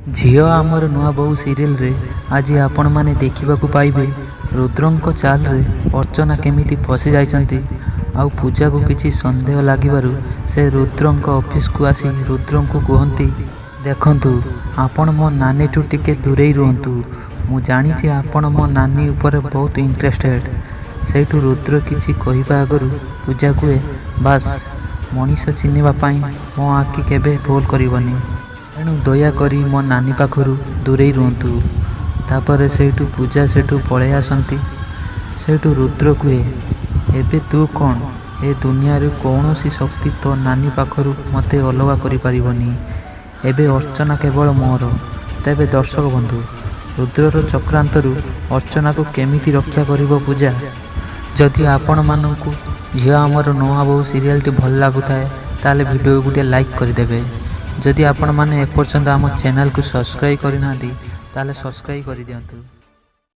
झियो आमर नुआ बहु सीरियल रे आज आपण माने देखिबाकू पाइबे रुद्रंक चाल रे अर्चना केमिति फसी जाइछंती। आउ पूजा को किछि संदेह लागिबारु से रुद्रंक ऑफिस को आसी रुद्रंक कहंती, देखंतु आपण मो नानी टू टिके दूरे रुहंतु, मु जानि जे आपण मो नानी ऊपर बहुत इंटरेस्टेड। सेठु रुद्र किछि कहिबा आगरु पूजा कुए, बास मनीष चिन्हिबा पई मो आखि केबे भूल करिवनी, तेणु दयाकरी मो नानी पाखरु दूरे रुहंतु। तापर सेठु पूजा सेठु पळे आसंती। सेठु रुद्र कुए, एबे तू कौन ए दुनिया रे कौनसी शक्ति तो नानी पाखरु मते अलगा करि परिबनी। एबे अर्चना केवल मोर। तेबे दर्शक बंधु, रुद्रर चक्रांतरु अर्चना को केमिति रक्षा करिवो पूजा? जदि आपण मानकु झियो आमर नुआ बहु सीरियल टी भल लागुताए ताले वीडियो गुटे लाइक करदेवे। जदि आपण माने एपर्यंत आम चैनल को सब्सक्राइब करिनांती ताले सब्सक्राइब कर दियंतु।